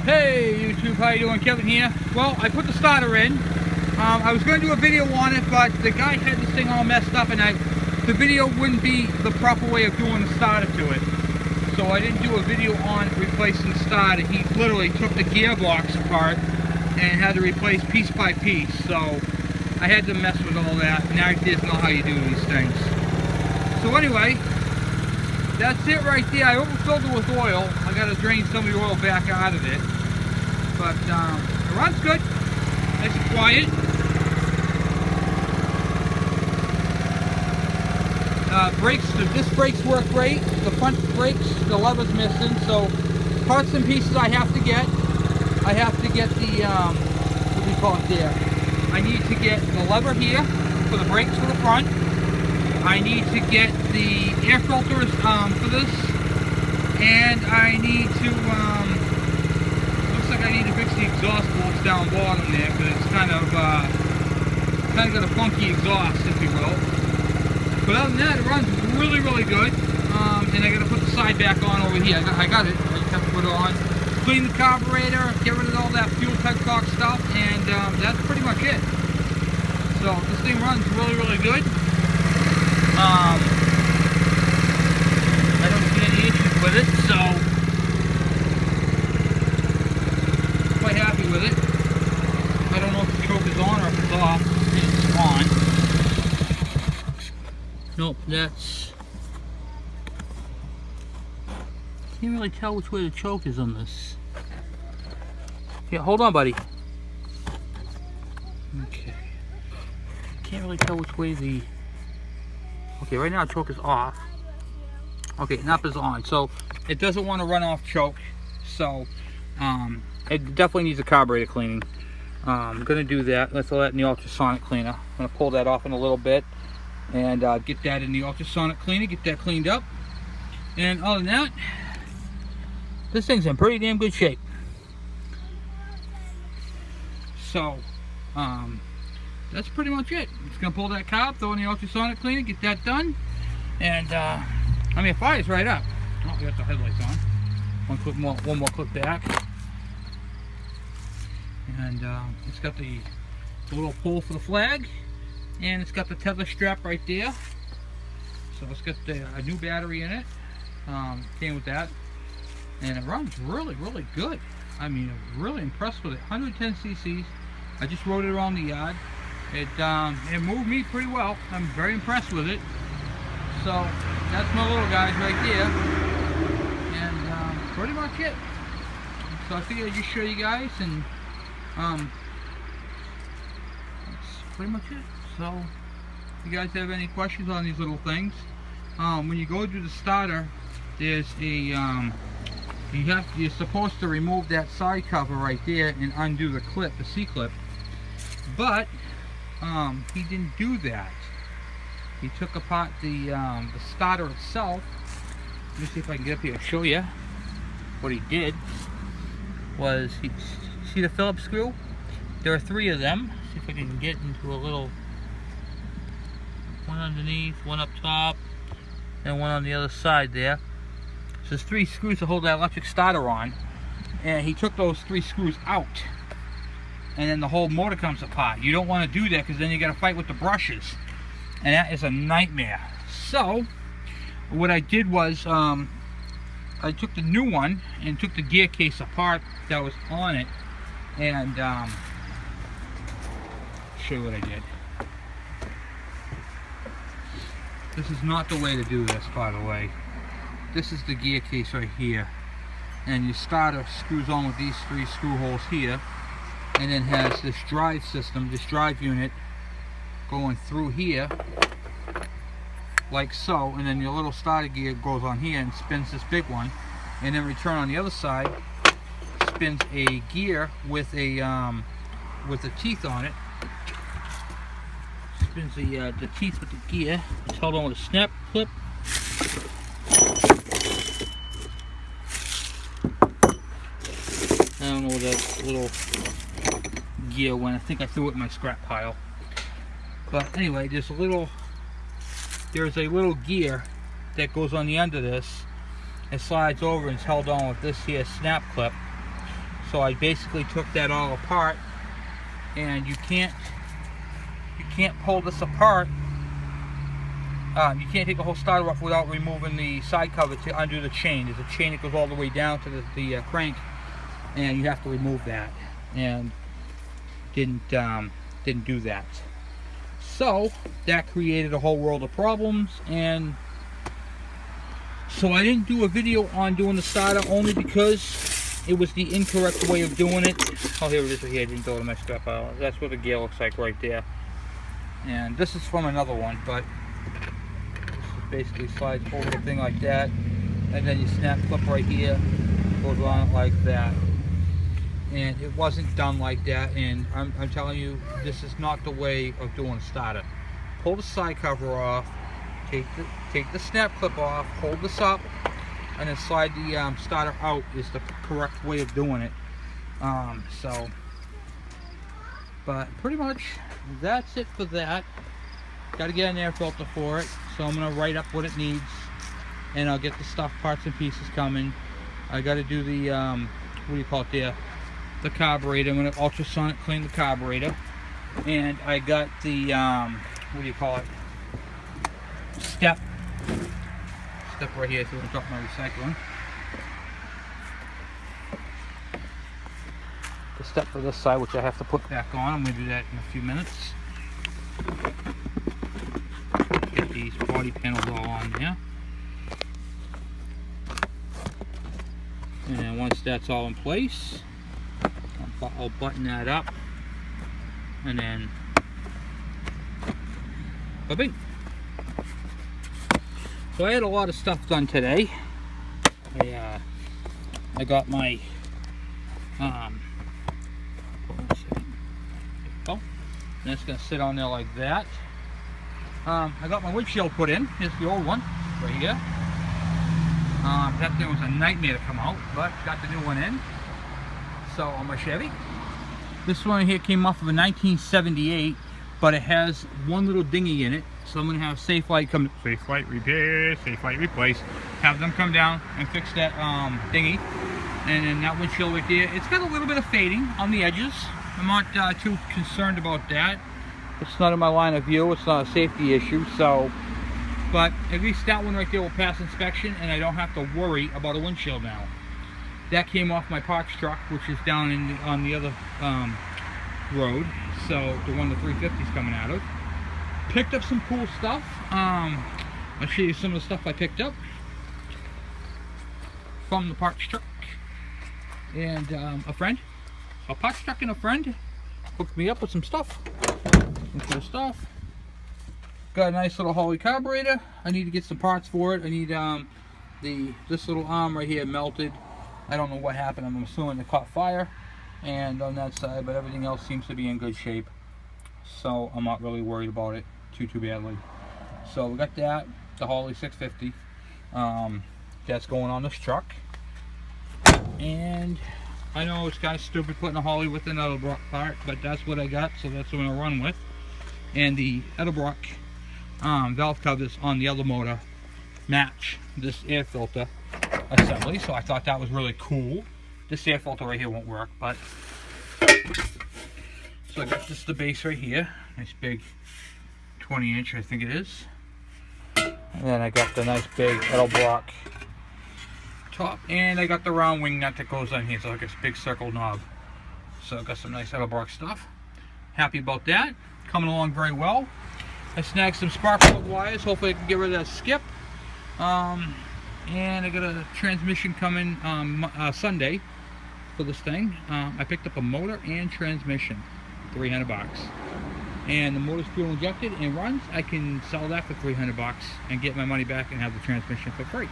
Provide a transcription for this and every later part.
Hey YouTube, how you doing? Kevin here. Well, I put the starter in. I was going to do a video on it, but the guy had this thing all messed up and the video wouldn't be the proper way of doing the starter to it. So I didn't do a video on replacing the starter. He literally took the gearbox apart and had to replace piece by piece. So I had to mess with all that. Now I just know how you do these things. So anyway, that's it right there. I overfilled it with oil. I got to drain some of the oil back out of it. But it runs good. Nice and quiet. The disc brakes work great. The front brakes, the lever's missing. So parts and pieces I have to get. I have to get the, what do you call it there? I need to get the lever here for the brakes for the front. I need to get the air filters for this, and I need to, looks like I need to fix the exhaust bolts down bottom there, because it's kind of got a funky exhaust, if you will. But other than that, it runs really, really good. And I got to put the side back on over here. I got it. I just have to put it on. Clean the carburetor, get rid of all that fuel petcock stuff, and that's pretty much it. So this thing runs really, really good. I don't see any issues with it, so quite happy with it. I don't know if the choke is on or if it's off. It's on. Nope, that's... Can't really tell which way the choke is on this. Yeah, hold on, buddy. Okay. Can't really tell which way the... Okay, right now choke is off. Okay, nap is on. So it doesn't want to run off choke. So it definitely needs a carburetor cleaning. I'm gonna do that. Let's throw that in the ultrasonic cleaner. I'm gonna pull that off in a little bit and get that in the ultrasonic cleaner, get that cleaned up. And other than that, this thing's in pretty damn good shape. So that's pretty much it. Just gonna pull that carb, throw in the ultrasonic cleaner, get that done, and I mean, it fires right up. Oh, we got the headlights on. One more click back, and it's got the little pull for the flag, and it's got the tether strap right there. So it's got a new battery in it. Came with that, and it runs really, really good. I mean, I'm really impressed with it. 110 cc's. I just rode it around the yard. It moved me pretty well. I'm very impressed with it. So that's my little guys right there, and pretty much it. So I figured I'd just show you guys, and that's pretty much it. So if you guys have any questions on these little things, when you go to the starter, there's a you're supposed to remove that side cover right there and undo the clip, the C-clip, but he didn't do that. He took apart the starter itself. Let me see if I can get up here and show you. What he did was, see the Phillips screw? There are 3 of them. See if I can get into a little, one underneath, one up top, and one on the other side there. So there's 3 screws to hold that electric starter on, and he took those 3 screws out, and then the whole motor comes apart. You don't want to do that, because then you got to fight with the brushes, and that is a nightmare. So what I did was I took the new one and took the gear case apart that was on it, and show you what I did. This is not the way to do this, by the way. This is the gear case right here, and your starter screws on with these 3 screw holes here, and then has this drive system, this drive unit going through here like so, and then your little starter gear goes on here and spins this big one, and then return on the other side spins a gear with a teeth on it. Spins the teeth with the gear. It's held on with a snap clip. I don't know where that little gear went. I think I threw it in my scrap pile. But anyway, there's a little gear that goes on the end of this. It slides over and it's held on with this here snap clip. So I basically took that all apart, and you can't pull this apart. You can't take the whole starter off without removing the side cover to undo the chain. There's a chain that goes all the way down to the crank, and you have to remove that. And didn't do that. So that created a whole world of problems, and so I didn't do a video on doing the starter only because it was the incorrect way of doing it. Oh, here it is right here. I didn't throw it in my scrap pile. That's what the gear looks like right there. And this is from another one, but basically slides over the thing like that, and then you snap clip right here, goes on it like that. And it wasn't done like that, and I'm telling you, this is not the way of doing a starter. Pull the side cover off, take the snap clip off, hold this up, and then slide the starter out is the correct way of doing it. But pretty much that's it for that. Got to get an air filter for it, so I'm going to write up what it needs, and I'll get the stuff, parts and pieces coming. I got to do the, what do you call it there? The carburetor. I'm going to ultrasonic clean the carburetor. And I got the, what do you call it? Step right here, so I'm going to drop my recycling. The step for this side, which I have to put back on. I'm going to do that in a few minutes. Get these body panels all on there. And once that's all in place, I'll button that up, and then ba-bing. So I had a lot of stuff done today. I got my that's gonna sit on there like that. I got my windshield put in. Here's the old one right here. That thing was a nightmare to come out, but got the new one in. So on my Chevy. This one here came off of a 1978, but it has one little dinghy in it. So I'm gonna have Safelite come, Safelite repair, Safelite replace, have them come down and fix that dinghy. And then that windshield right there, it's got a little bit of fading on the edges. I'm not too concerned about that. It's not in my line of view. It's not a safety issue. So, but at least that one right there will pass inspection, and I don't have to worry about a windshield now. That came off my Parks truck, which is down on the other road, so the one the 350's coming out of. Picked up some cool stuff. I'll show you some of the stuff I picked up from the Parks truck. And a Parks truck and a friend hooked me up with some stuff. Some cool stuff. Got a nice little Holley carburetor. I need to get some parts for it. I need this little arm right here melted. I don't know what happened. I'm assuming it caught fire and on that side, but everything else seems to be in good shape. So I'm not really worried about it too badly. So we got that, the Holley 650. That's going on this truck. And I know it's kind of stupid putting a Holley with an Edelbrock part, but that's what I got, so that's what I'm gonna run with. And the Edelbrock valve covers on the other motor match this air filter assembly, so I thought that was really cool. This air filter right here won't work, but so I got this, the base right here, nice big 20-inch I think it is, and then I got the nice big Edelbrock top, and I got the round wing nut that goes on here, so like a big circle knob. So I got some nice Edelbrock stuff. Happy about that. Coming along very well. I snagged some spark plug wires. Hopefully I can get rid of that skip. And I got a transmission coming Sunday for this thing. I picked up a motor and transmission, $300. And the motor's fuel injected and runs. I can sell that for $300 and get my money back and have the transmission for free.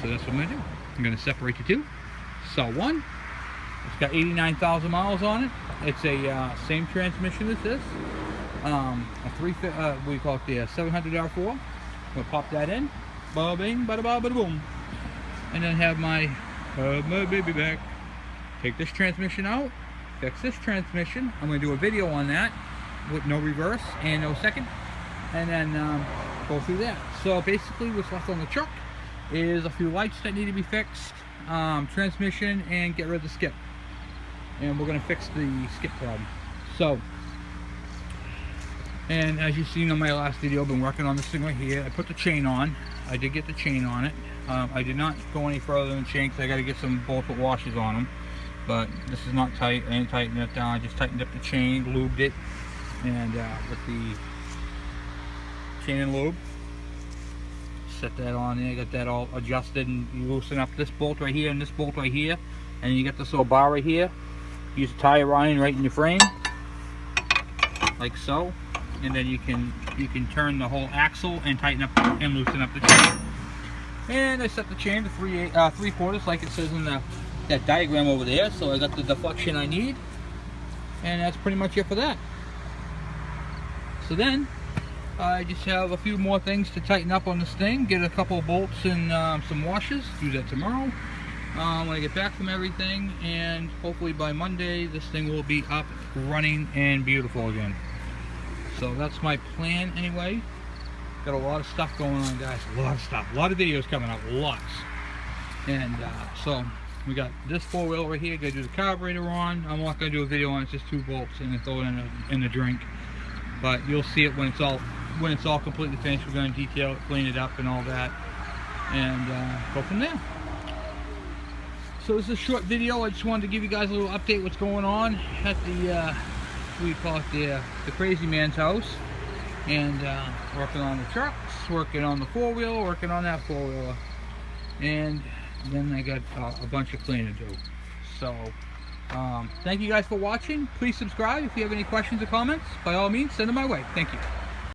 So that's what I'm going to do. I'm going to separate the two. Sell one. It's got 89,000 miles on it. It's a same transmission as this. A what do you call it? The 700 R4. I'm going to pop that in. Ba bing, bada ba, bada boom. And then have my baby back. Take this transmission out. Fix this transmission. I'm going to do a video on that with no reverse and no second. And then go through that. So basically what's left on the truck is a few lights that need to be fixed, transmission, and get rid of the skip. and we're going to fix the skip problem. So, and as you've seen on my last video, I've been working on this thing right here. I put the chain on. I did get the chain on it. I did not go any further than the chain because I got to get some bolts with washers on them. But this is not tight. I didn't tighten it down. I just tightened up the chain, lubed it, and with the chain and lube, set that on there. Got that all adjusted, and you loosen up this bolt right here and this bolt right here, and you get this little bar right here. Use a tire iron right in your frame, like so, and then you can turn the whole axle and tighten up and loosen up the chain. And I set the chain to 3/4 like it says in that diagram over there. So I got the deflection I need, and that's pretty much it for that. So then I just have a few more things to tighten up on this thing. Get a couple of bolts and some washers. Do that tomorrow when I get back from everything, and hopefully by Monday this thing will be up, running, and beautiful again. So that's my plan anyway. Got a lot of stuff going on, guys. A lot of stuff. A lot of videos coming up. Lots. And so we got this 4-wheel right here. Gotta do the carburetor on. I'm not gonna do a video on it. It's just 2 bolts and throw it in the drink. But you'll see it when it's all completely finished. We're gonna detail it, clean it up, and all that, and go from there. So this is a short video. I just wanted to give you guys a little update what's going on at the what do you call it, the crazy man's house, and working on the trucks, working on the 4-wheel, working on that 4-wheeler, and then I got a bunch of cleaning to do. So thank you guys for watching. Please subscribe. If you have any questions or comments, by all means, send them my way. Thank you.